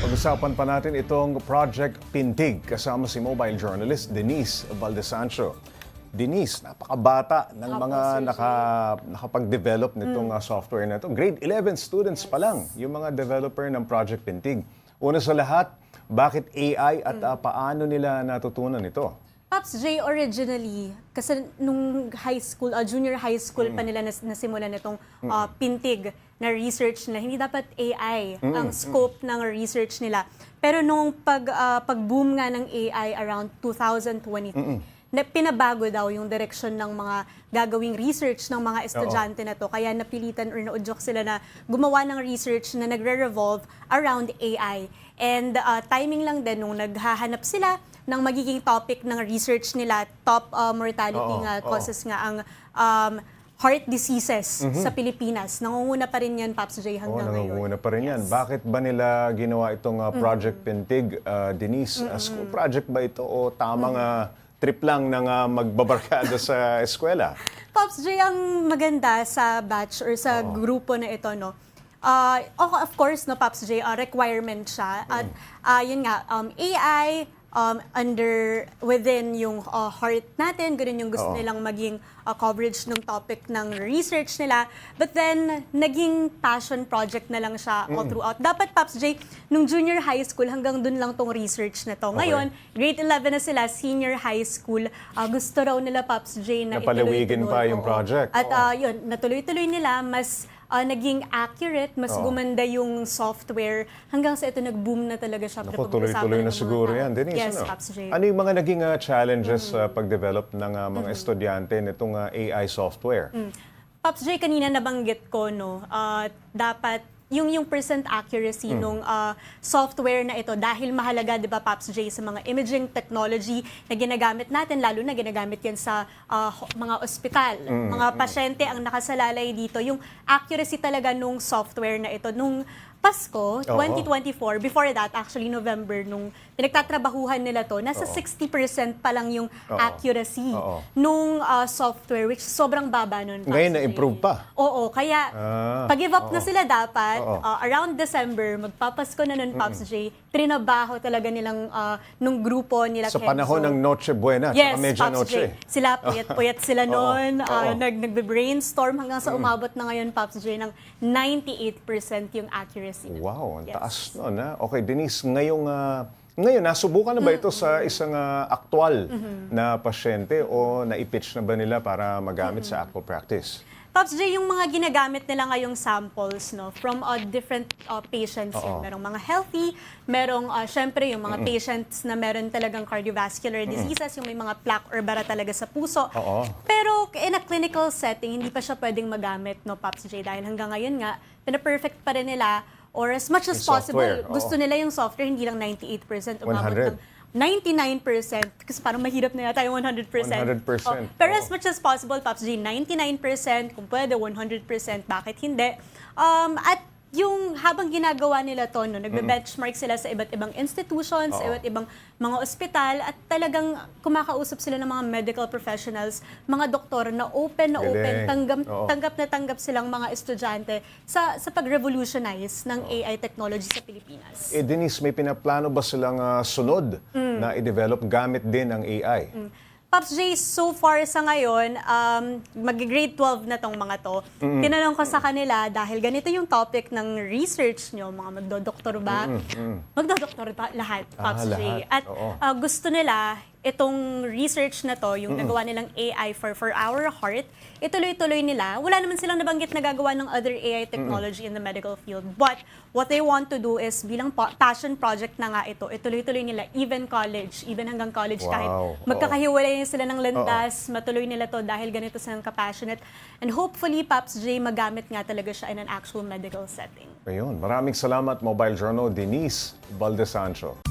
Pag-usapan pa natin itong Project Pintig kasama si mobile journalist Denise Valdesancho. Denise, napakabata ng mga nakapag-develop nitong software na ito. Grade 11 students pa lang yung mga developer ng Project Pintig. Una sa lahat, bakit AI at paano nila natutunan ito? Pops J, originally, kasi nung high school, junior high school pa nila nasimulan itong Pintig na research nila. Hindi dapat AI ang scope ng research nila. Pero nung pag-boom nga ng AI around 2022, na pinabago daw yung direction ng mga gagawing research ng mga estudyante na to. Kaya napilitan or naudyok sila na gumawa ng research na nagre-revolve around AI. And timing lang din nung naghahanap sila ng magiging topic ng research nila, top mortality causes nga ang heart diseases sa Pilipinas. Nangunguna pa rin yan, Pops J, hanggang ngayon. Nangunguna pa rin yan. Bakit ba nila ginawa itong Project Pintig, Denise? School project ba ito o tamang trip lang ng magbabarkada sa eskwela? Pops J, ang maganda sa batch or sa grupo na ito, no? Of course, no, Pops J, requirement siya. At yun nga, AI, within yung heart natin, ganun yung gusto nilang maging coverage ng topic ng research nila. But then, naging passion project na lang siya all throughout. Dapat, Pops J, nung junior high school, hanggang dun lang tong research na to. Ngayon, grade 11 na sila, senior high school. Gusto raw nila, Pops J, na napalawigin pa yung project. At yun, natuloy-tuloy nila, mas naging accurate, mas gumanda yung software hanggang sa ito nag-boom na talaga siya. Ako, tuloy-tuloy na siguro yan. Denise, yes, Pops J. Ano yung mga naging challenges sa pag-develop ng mga estudyante nitong AI software? Pops J, kanina nabanggit ko, no, dapat yung percent accuracy nung software na ito dahil mahalaga, di ba, Pops J, sa mga imaging technology na ginagamit natin, lalo na ginagamit yan sa mga ospital. Mga pasyente ang nakasalalay dito. Yung accuracy talaga nung software na ito, nung Pasko, 2024, before that, actually November, nung pinagtatrabahuhan nila to, nasa 60% pa lang yung accuracy nung software, which sobrang baba nun. Ngayon na-improve pa? Oo, kaya pag-give up na sila dapat, around December, magpapasko na nun, Pops J, trinabaho talaga nilang, nung grupo nila. Sa panahon ng Noche Buena, yes, saka Medianoche. Sila, puyat-puyat sila noon, nagbe-brainstorm hanggang sa umabot na ngayon, Pops J, ng 98% yung accuracy. Wow, ang taas nun. Okay, Denise, ngayon nasubukan na ba ito sa isang aktual na pasyente o na-pitch na ba nila para magamit sa actual practice? Pops J, yung mga ginagamit nila ngayong samples, no, from different patients. Merong mga healthy, merong syempre yung mga patients na meron talagang cardiovascular diseases, yung may mga plaque or bara talaga sa puso. Pero in a clinical setting, hindi pa siya pwedeng magamit, no, Pops J, dahil hanggang ngayon nga, pina-perfect pa rin nila, or as much as possible, gusto nila yung software, hindi lang 98%, umabot ng 99%, kasi parang mahirap na yata yung 100%. 100%. Pero as much as possible, Pops J, 99%, kung pwede 100%, bakit hindi? At yung habang ginagawa nila to, no, nagbe-benchmark sila sa iba't ibang institutions, sa iba't ibang mga ospital, at talagang kumakausap sila ng mga medical professionals, mga doktor na open, tanggap silang mga estudyante sa pag-revolutionize ng AI technology sa Pilipinas. Denise, may pinaplano ba silang sunod na i-develop gamit din ang AI? Pops J, so far sa ngayon, mag-grade 12 na tong mga to. Tinanong ko sa kanila, dahil ganito yung topic ng research nyo, mga magdodoktor ba? Magdodoktor ba lahat, Pops J? At gusto nila, itong research na to, yung nagawa nilang AI for our heart, ituloy-tuloy nila. Wala naman silang nabanggit na gagawa ng other AI technology in the medical field. But what they want to do is, bilang passion project na nga ito, ituloy-tuloy nila, even hanggang college, kahit magkakahiwalay sila ng landas, matuloy nila to dahil ganito silang ka-passionate. And hopefully, Pops J, magamit nga talaga siya in an actual medical setting. Ayun, maraming salamat, Mobile Journal Denise Valdesancho.